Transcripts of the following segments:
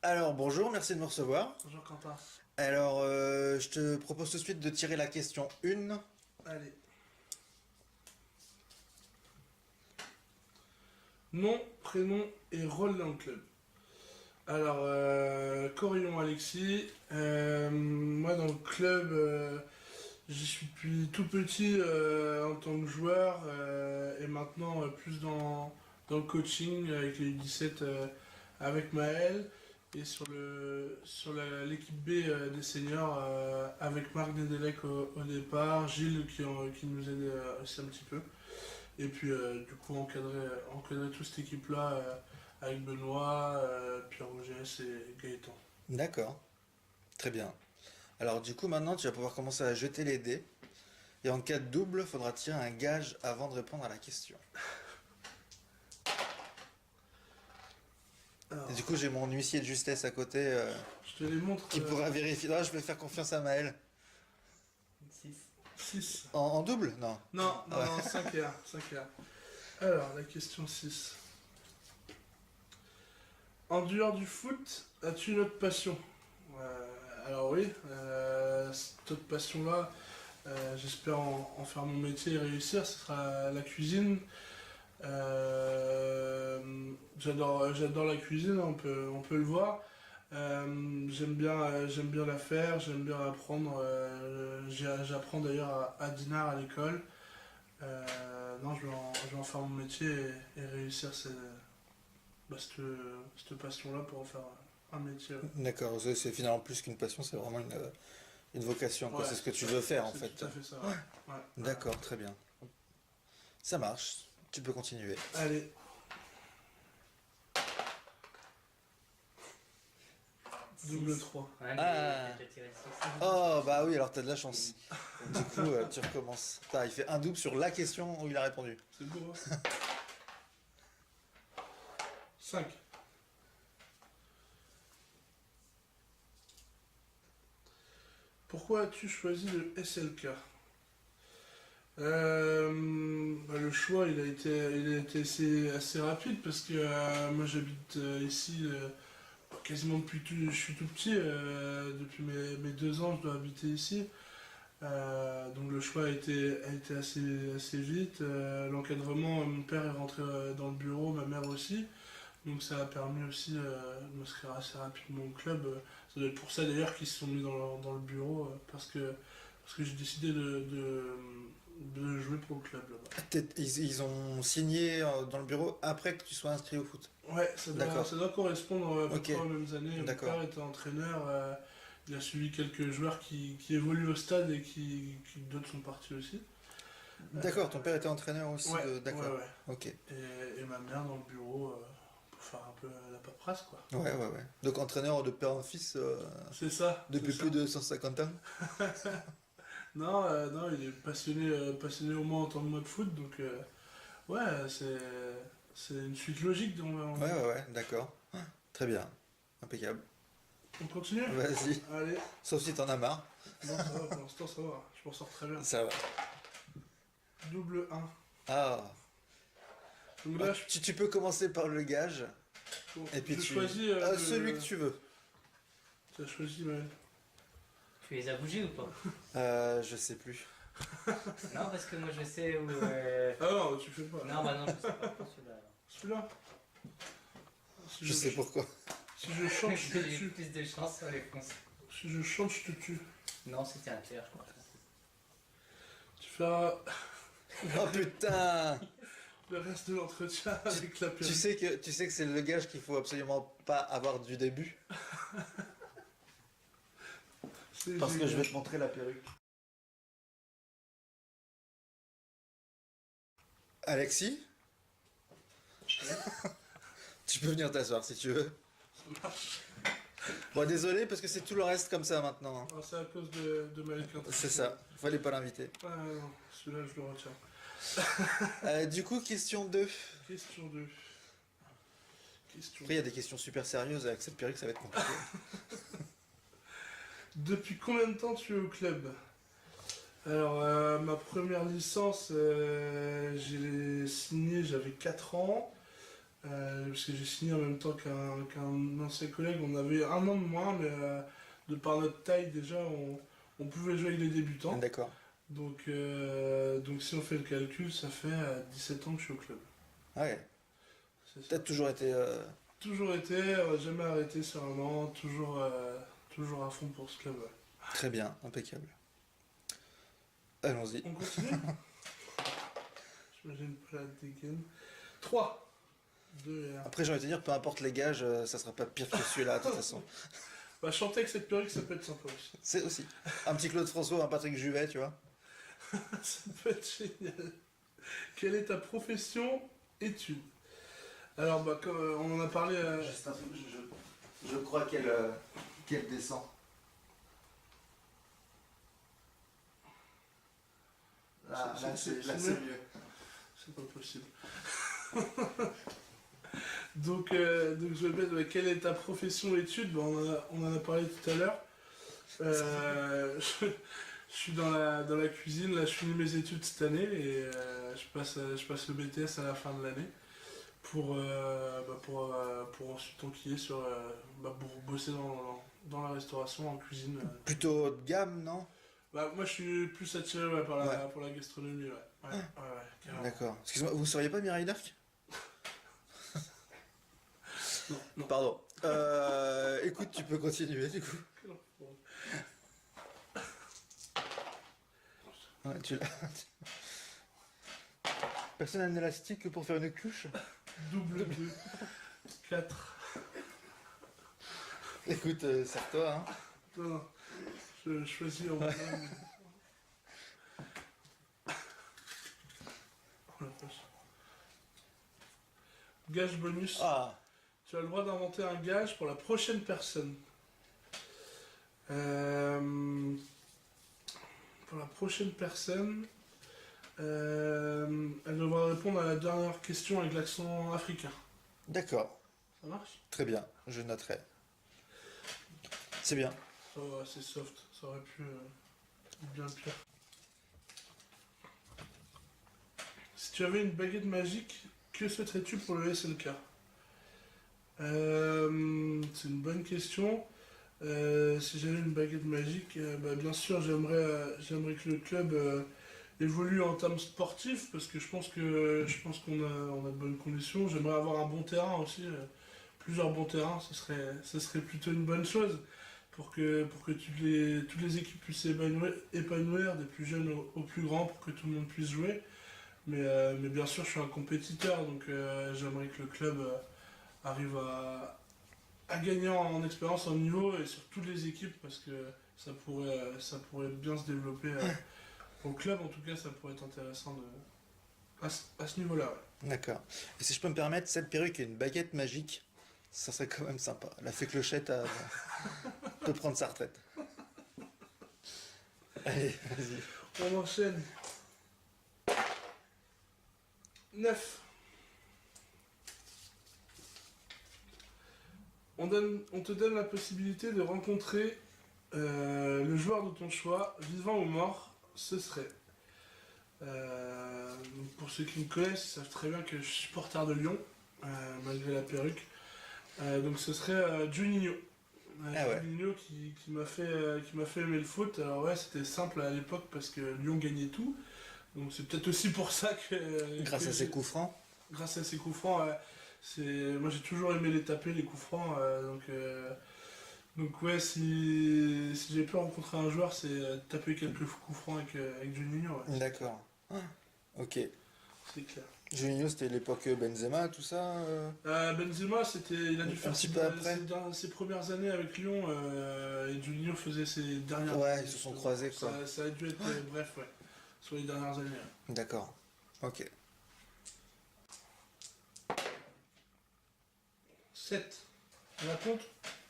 Alors bonjour, merci de me recevoir. Bonjour Quentin. Alors je te propose tout de suite de tirer la question 1. Allez. Nom, prénom et rôle dans le club. Alors, Corillon Alexis. Moi, dans le club, j'y suis depuis tout petit en tant que joueur et maintenant plus dans le coaching avec les U17 avec Maël et l'équipe B des seniors avec Marc Nedelec au départ, Gilles qui nous aide aussi un petit peu. Et puis du coup encadrer toute cette équipe-là avec Benoît, Pierre-Roger et Gaëtan. D'accord, très bien. Alors du coup maintenant tu vas pouvoir commencer à jeter les dés. Et en cas de double, faudra tirer un gage avant de répondre à la question. Alors, Et du coup j'ai mon huissier de justesse à côté je te les montre. qui pourra vérifier. Là je vais faire confiance à Maël. 6. 6. En double? Non. Non, non, Ouais. non, 5 et 1. Alors, la question 6. En dehors du foot, as-tu une autre passion? Alors oui, cette autre passion-là, j'espère en faire mon métier et réussir, ce sera la cuisine. J'adore la cuisine, on peut le voir. J'aime bien la faire, j'aime bien apprendre. J'apprends d'ailleurs à Dinard à l'école. Non, je vais en faire mon métier et réussir cette passion-là pour en faire un métier. D'accord, c'est finalement plus qu'une passion, c'est vraiment une vocation, quoi. Ouais, C'est ce que tu veux faire en c'est fait. tout à fait ça. Ouais. D'accord, très bien. Ça marche, tu peux continuer. Allez. Double 3. Ouais, Ah. j'ai déjà tiré 6. Oh bah oui, alors t'as de la chance. Du coup, tu recommences. Putain, il fait un double sur la question où il a répondu. C'est beau, hein. 5. Pourquoi as-tu choisi le SLK? Le choix il a été assez rapide parce que moi j'habite ici quasiment je suis tout petit, depuis mes 2 ans je dois habiter ici. Donc le choix a été assez vite. L'encadrement, mon père est rentré dans le bureau, ma mère aussi. Donc ça a permis aussi de m'inscrire assez rapidement au club. Ça doit être pour ça d'ailleurs qu'ils se sont mis dans le bureau, parce que j'ai décidé de jouer pour le club là-bas. Ils ont signé dans le bureau après que tu sois inscrit au foot. Ouais, ça D'accord. doit correspondre à peu Ok. près aux mêmes années. Mon D'accord. père était entraîneur, il a suivi quelques joueurs qui évoluent au stade et qui d'autres sont partis aussi. D'accord, ton père était entraîneur aussi. Ouais, D'accord. ouais. Ok. Et ma mère dans le bureau pour faire un peu la paperasse quoi. Ouais. Donc entraîneur de père en fils C'est ça. depuis c'est plus ça. de 150 ans. Non, il est passionné au moins en tant que moi de foot, donc ouais, c'est une suite logique. Ouais, d'accord. Très bien. Impeccable. On continue. Vas-y. Allez. Sauf si t'en as marre. Non, ça va, pour l'instant ça va, je m'en sors très bien. Ça va. Double 1. Ah. Donc là, Tu peux commencer par le gage. Et puis je tu choisis celui que tu veux. Tu as choisi Maël. Tu les as bougés ou pas? Je sais plus. Non, parce que moi je sais où. Ah non, tu fais pas. Non, bah non, je sais pas pour celui-là. Celui-là. Si Je sais pourquoi. Si je chante, je te J'ai eu tue. plus de chance sur les fonces. Si je chante, je te tue. Non, c'était un tiers, je crois. Tu feras Oh putain. le reste de l'entretien avec la Tu perruque. sais que c'est le gage qu'il faut absolument pas avoir du début. C'est Parce que je génial. vais te montrer la perruque. Alexis. Tu peux venir t'asseoir si tu veux. Ça marche. Bon, désolé parce que c'est tout le reste comme ça maintenant. hein. Ah, c'est à cause de Maël Quentin. C'est ça, fallait pas l'inviter. Ah non, celui-là je le retiens. Du coup, question 2. Question 2. Question. Après, il y a des questions super sérieuses avec cette perruque, ça va être compliqué. Depuis combien de temps tu es au club? Alors, ma première licence, j'ai signé, j'avais 4 ans. Parce que j'ai signé en même temps qu'un ancien collègue. On avait un an de moins, mais de par notre taille, déjà, on pouvait jouer avec les débutants. D'accord. Donc si on fait le calcul, ça fait 17 ans que je suis au club. Ah ouais. C'est ça. T'as toujours été. Toujours été, jamais arrêté sur un an, toujours à fond pour ce club. Ouais. Très bien, impeccable. Allons-y. On continue. J'imagine pas la dégaine. 3, 2 et 1. Après, j'ai envie de te dire, peu importe les gages, ça sera pas pire que celui-là, de toute façon. Bah, chanter avec cette perruque, ça peut être sympa aussi. C'est aussi. Un petit Claude François, un Patrick Juvet, tu vois. Ça peut être génial. Quelle est ta profession, études? Alors, bah, comme on en a parlé. Juste un truc, je crois qu'elle descend. Là, C'est là, mieux. c'est mieux. C'est pas possible. donc je vais mettre quelle est ta profession études. Bon, on en a parlé tout à l'heure. Je suis dans la cuisine, là je finis mes études cette année et je passe le BTS à la fin de l'année pour ensuite enquiller pour bosser dans la restauration en cuisine. Plutôt haut de gamme, non? Bah, moi je suis plus attiré ouais, Ouais. pour la gastronomie, ouais. Ouais, carrément. D'accord. Excuse-moi, vous seriez pas Mireille Darc? Non, non. Pardon. Écoute, tu peux continuer du coup. Ouais, tu l'as. Personne n'a un élastique pour faire une couche? Double 2, 4. Écoute, serre-toi, hein. Non, je choisis en vrai. Oh la vache. Gage bonus. Ah, Tu as le droit d'inventer un gage pour la prochaine personne. Pour la prochaine personne, elle devra répondre à la dernière question avec l'accent africain. d'accord. Ça marche? Très bien, je noterai. C'est bien. Ça va, c'est soft. Ça aurait pu être bien pire. Si tu avais une baguette magique, que souhaiterais-tu pour le SLK? C'est une bonne question. Si j'avais une baguette magique, bah, bien sûr, j'aimerais que le club évolue en termes sportifs parce que je pense qu'on a de bonnes conditions. J'aimerais avoir un bon terrain aussi, plusieurs bons terrains, ce serait plutôt une bonne chose pour que toutes les équipes puissent épanouir des plus jeunes aux plus grands pour que tout le monde puisse jouer. Mais bien sûr, je suis un compétiteur, donc j'aimerais que le club arrive à gagner en expérience, en niveau et sur toutes les équipes parce que ça pourrait bien se développer au club. En tout cas, ça pourrait être intéressant à ce niveau-là. Ouais. D'accord. Et si je peux me permettre, cette perruque et une baguette magique, ça serait quand même sympa. La fée Clochette peut prendre sa retraite. Allez, vas-y. On enchaîne. 9. On te donne la possibilité de rencontrer le joueur de ton choix, vivant ou mort, ce serait. Donc pour ceux qui me connaissent, ils savent très bien que je suis supporter de Lyon, malgré la perruque. Donc ce serait Juninho. Ah ouais. Juninho qui m'a fait aimer le foot. Alors ouais, c'était simple à l'époque parce que Lyon gagnait tout. Donc c'est peut-être aussi pour ça que... Grâce à ses coups francs. Grâce à ses coups francs, moi j'ai toujours aimé les taper, les coups francs. Donc ouais, si j'ai pu rencontrer un joueur, c'est taper quelques coups francs avec Juninho. Ouais. D'accord. Ah, ok. C'est clair. Juninho, c'était l'époque Benzema, tout ça Benzema, il a dû Un faire petit peu après. ses premières années avec Lyon et Juninho faisait ses dernières Ouais, années. ils se sont croisés, quoi. Ça a dû être, bref, ouais, sur les dernières années. Ouais. D'accord. Ok. 7. On la compte?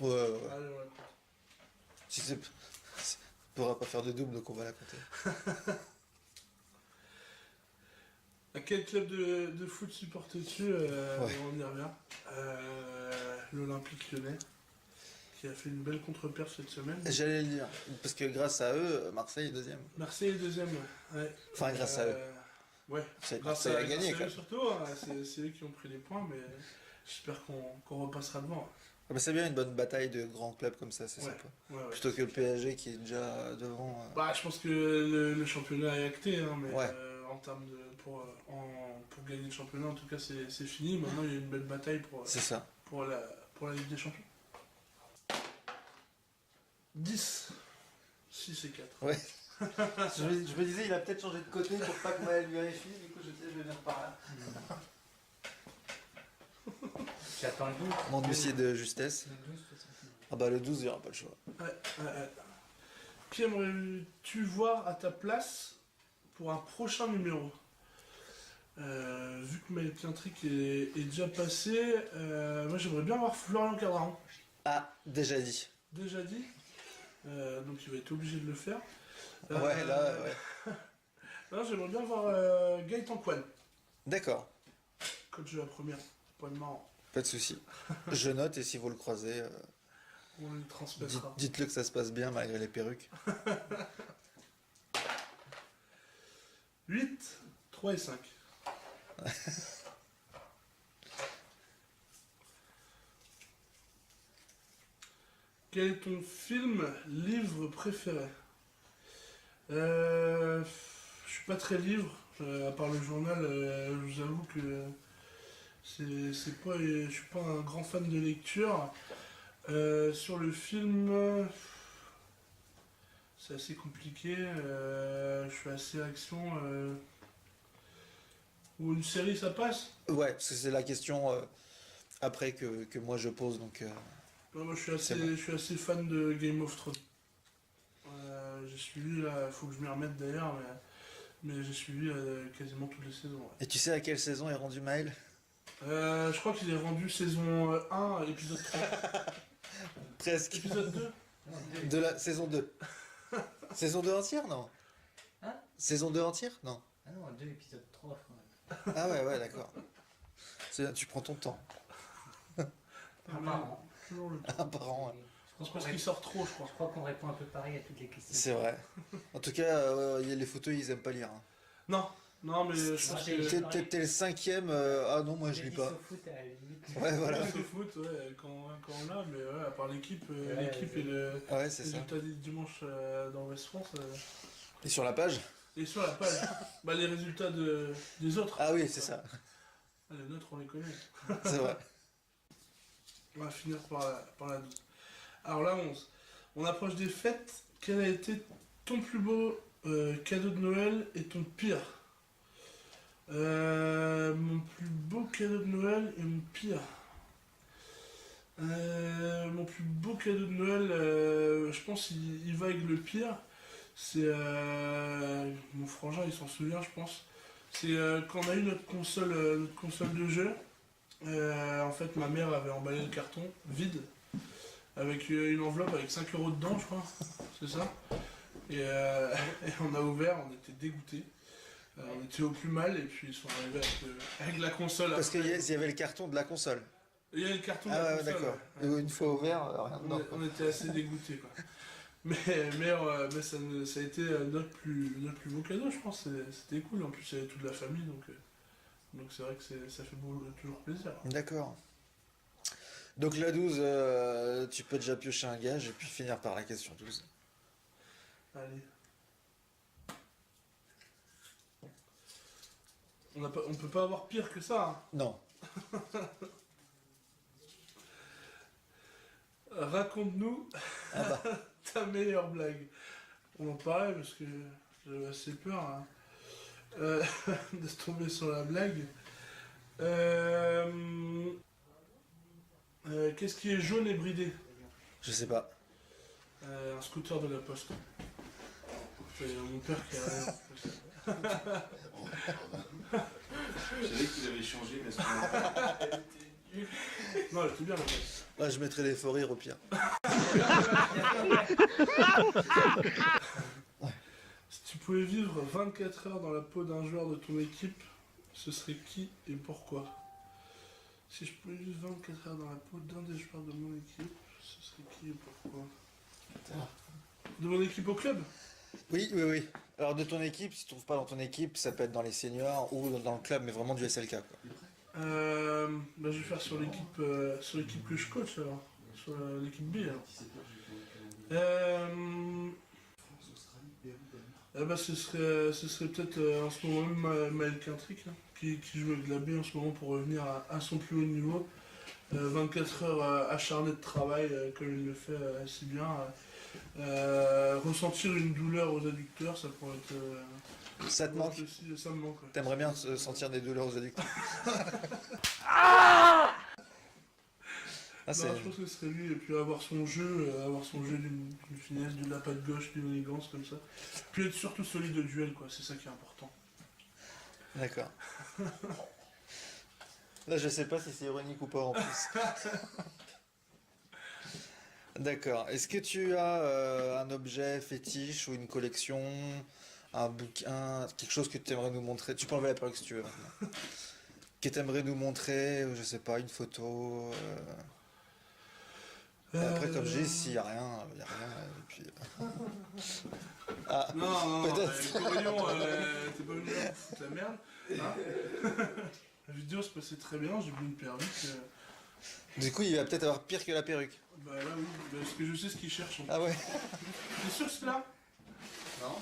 Ouais, ouais, ouais. Allez, on la compte. Si c'est... On pourra pas faire de double, donc on va la compter. À quel club de foot supportes-tu? Ouais. On y revient. L'Olympique Lyonnais, qui a fait une belle contre-perf cette semaine. J'allais le dire, parce que grâce à eux, Marseille est deuxième. Marseille est deuxième. Ouais. Enfin, grâce à eux. Ouais, C'est grâce ça à, a gagné, grâce à quoi. eux surtout, hein. C'est eux qui ont pris les points, mais j'espère qu'on repassera devant. Ah bah, c'est bien une bonne bataille de grands clubs comme ça, c'est Ouais, sympa. ouais, ouais. Plutôt que le PSG qui est déjà devant. Bah, je pense que le championnat est acté, hein, mais Ouais. en termes de. Pour gagner le championnat, en tout cas, c'est fini. Maintenant, il y a une belle bataille C'est ça. pour la Ligue des Champions. 10. 6 et 4. Ouais. je me disais, il a peut-être changé de côté pour pas que Maël vérifie, du coup je vais venir par là. J'attends le 12. Mon huissier de justesse. Le 12, 60 000. Ah bah le 12, il n'y aura pas le choix. Ouais. Qui aimerais-tu voir à ta place pour un prochain numéro? Vu que Maël Trick est déjà passé, moi j'aimerais bien voir Florian Cadran. Ah, déjà dit. Déjà dit. Donc il va être obligé de le faire. Ouais, là, ouais. Non, j'aimerais bien voir Gaëtan Kwan, D'accord, coach de la première. Pas de marrant. pas de souci. Je note et si vous le croisez, On lui transmettra. dites-le que ça se passe bien malgré les perruques. 8, 3 et 5. Quel est ton film, livre préféré? Je suis pas très livre, à part le journal, je vous avoue que c'est pas, je suis pas un grand fan de lecture. Sur le film, c'est assez compliqué, je suis assez action. Ou une série, ça passe? Ouais, parce que c'est la question après que moi je pose, donc Non, moi je C'est bon. suis assez fan de Game of Thrones. J'ai suivi, là, faut que je m'y remette d'ailleurs, mais j'ai suivi quasiment toutes les saisons. Ouais. Et tu sais à quelle saison est rendu Maël? Je crois qu'il est rendu saison 1, épisode 3. Presque. Épisode 2? De la saison 2. Saison 2 entière, non? Hein? Saison 2 entière? Non. Ah non, 2 épisodes 3, je crois. Ah ouais, d'accord. Tu prends ton temps. Un par an. Toujours le temps. Un par an, ouais. Je Je crois pense qu'on qu'il sort trop, je crois. je crois qu'on répond un peu pareil à toutes les questions. C'est vrai. En tout cas, les photos, ils aiment pas lire. Hein. Non, mais je pense J'ai- que. T'es le cinquième. Ah non, moi je lis J'ai pas. dit au foot à la limite. Ouais, voilà. Voilà. Au foot, ouais, quand on l'a, mais ouais, à part l'équipe, Ouais, l'équipe et le Ouais, c'est ça. résultat du dimanche dans West France. Et sur la page? Et sur la page, bah, les résultats des autres. Ah oui, c'est ça. Ah, les nôtres, on les connaît. C'est vrai. On va finir par la 12. Alors la 11. On approche des fêtes. Quel a été ton plus beau cadeau de Noël et ton pire? Mon plus beau cadeau de Noël et mon pire. Mon plus beau cadeau de Noël, je pense il va avec le pire. C'est mon frangin, il s'en souvient, je pense. C'est quand on a eu notre console de jeu. En fait, ma mère avait emballé le carton vide avec une enveloppe avec 5 euros dedans, je crois. C'est ça. Et on a ouvert, on était dégoûtés. On était au plus mal et puis ils sont arrivés avec la console. Parce après. qu'il y avait le carton de la console. Il y a le carton de Ah la ouais, console. d'accord. Ouais. Et une fois ouvert, rien dedans. On était assez dégoûtés, quoi. Mais ça a été notre plus beau cadeau, je pense. C'était cool. En plus, il y avait toute la famille, donc c'est vrai que ça fait toujours plaisir. D'accord. Donc la 12, tu peux déjà piocher un gage et puis finir par la question 12. Allez. On peut pas avoir pire que ça. Hein. Non. Raconte-nous Ah bah. ta meilleure blague. On en parlait parce que j'avais assez peur hein, de se tomber sur la blague. Qu'est-ce qui est jaune et bridé? Je sais pas. Un scooter de la poste. C'est mon père qui a... Je savais qu'il avait changé, mais Non, elle était bien la poste. Ouais, je mettrai des faux rires au pire. Si tu pouvais vivre 24 heures dans la peau d'un joueur de ton équipe, ce serait qui et pourquoi? Si je pouvais vivre 24 heures dans la peau d'un des joueurs de mon équipe, ce serait qui et pourquoi? De mon équipe au club? Oui, oui, oui. Alors de ton équipe, si tu trouves pas dans ton équipe, ça peut être dans les seniors ou dans le club, mais vraiment du SLK quoi. Bah, je vais faire sur l'équipe que je coach alors. Sur l'équipe B alors. Bah, ce serait peut-être en ce moment même Maël Quintric hein, qui joue avec la B en ce moment pour revenir à son plus haut niveau. 24 heures acharnées de travail comme il le fait si bien. Ressentir une douleur aux adducteurs, ça pourrait être. Ça te manque? Aussi, ça me manque. Ouais. T'aimerais bien sentir des douleurs aux adducteurs? Ah, Non, je pense que ce serait lui, et puis avoir son jeu d'une finesse, de la patte gauche, d'une élégance comme ça. Puis être surtout solide de duel, quoi, c'est ça qui est important. D'accord. Là, je sais pas si c'est ironique ou pas en plus. D'accord. Est-ce que tu as un objet fétiche ou une collection, un bouquin, quelque chose que tu aimerais nous montrer? Tu peux enlever la perruque si tu veux maintenant. Que tu aimerais nous montrer, je sais pas, une photo. Après, comme je dis, s'il n'y a rien, il n'y a rien. Et puis... Ah, Non, peut-être. Corion, t'es pas venu là pour foutre la merde. Hein. La vidéo se passait très bien, j'ai bu une perruque. Du coup, il va peut-être avoir pire que la perruque. Bah là oui, parce que je sais ce qu'il cherche. Ah ouais? T'es sûr c'est là? Non.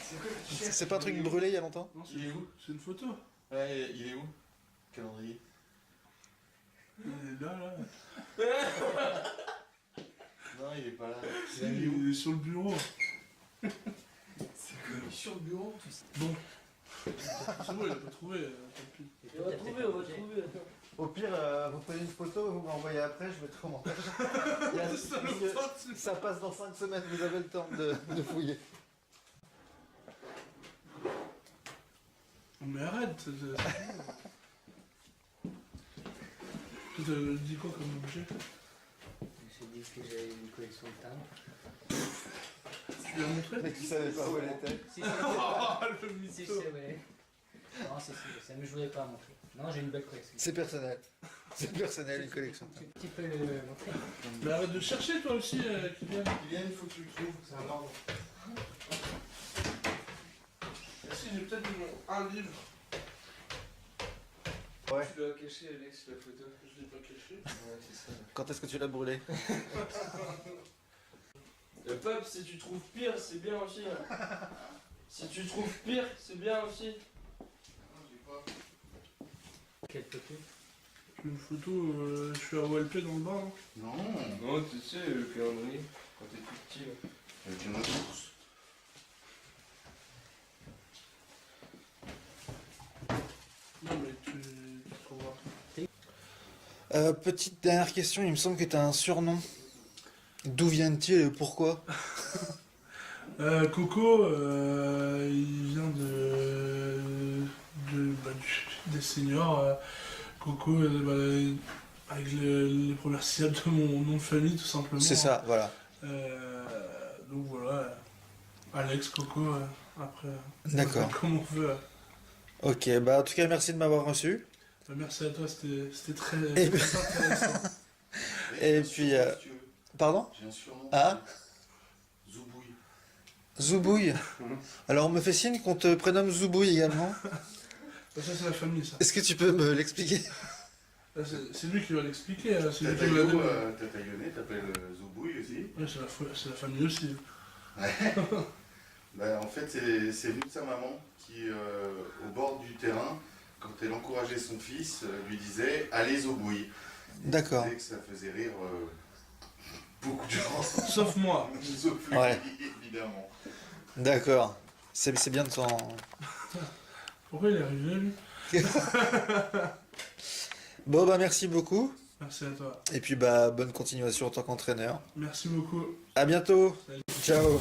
C'est quoi que tu cherches? C'est pas un truc brûlé il y a longtemps? Non, Il est où? c'est une photo. Ouais, il est où? Calendrier. Il est là. Non, il est pas là. Si, il est sur le bureau. C'est quoi? Sur le bureau, tu sais. Bon. C'est bon, il a pas trouvé, tant pis. On va trouver, on va trouver. Au pire, vous prenez une photo, vous m'envoyez après, je mettrai en montage. Ça passe dans 5 semaines, vous avez le temps de fouiller. Mais arrête, Tu t'as dit quoi comme objet? J'ai dit que j'avais une collection de timbres. Tu lui as montré? Mais tu savais pas où elle était. Si, Ah, le si, mytho. ouais. Non, ça me jouait pas à montrer. Non, j'ai une belle collection. C'est personnel. C'est personnel, une collection. Tu peux le montrer. Mais arrête de chercher toi aussi, Kylian. Kylian, il faut que tu le trouves, c'est un ordre. Si, j'ai peut-être un livre. Ouais. Tu l'as caché, Alex, la photo. Je l'ai pas caché. Ouais, c'est ça. Quand est-ce que tu l'as brûlé? Le peuple, si tu trouves pire, c'est bien aussi. Hein. Si tu trouves pire, c'est bien aussi. Quelle photo? Une photo, je suis à OLP dans le bar. Hein. Non. Non, tu sais, le calendrier, quand t'es tout petit. Là. Avec une ressource. Non, mais tu trouveras. Petite dernière question, il me semble que tu as un surnom. D'où vient-il et pourquoi? Coco, il vient des seniors. Coco, avec les premières syllabes de mon nom de famille, tout simplement. C'est ça, voilà. Donc voilà, Alex, Coco, après. D'accord. Comme on veut. Ok, bah en tout cas, merci de m'avoir reçu. Merci à toi, c'était très, Et- très intéressant. Et j'ai un puis, surnom, si tu veux. Pardon? J'ai un surnom. Ah? Zoubouille. Zoubouille. Alors on me fait signe qu'on te prénomme Zoubouille également. Ça, c'est la famille, ça. Est-ce que tu peux me l'expliquer? Là, c'est lui qui va l'expliquer. Hein. C'est lui qui Tata me l'a Yo, donné. Tata Yoné t'appelles Zoubouille aussi. Ouais, c'est la famille aussi. Bah, en fait, c'est venu de sa maman qui, au bord du terrain, quand elle encourageait son fils, lui disait « Allez Zoubouille ». D'accord. Elle disait que ça faisait rire beaucoup de gens. Sauf moi. Sauf lui, Ouais. évidemment. D'accord. C'est bien de t'en... Pourquoi il est arrivé, lui? Bon bah merci beaucoup. Merci à toi. Et puis bah bonne continuation en tant qu'entraîneur. Merci beaucoup. À bientôt. Salut. Ciao.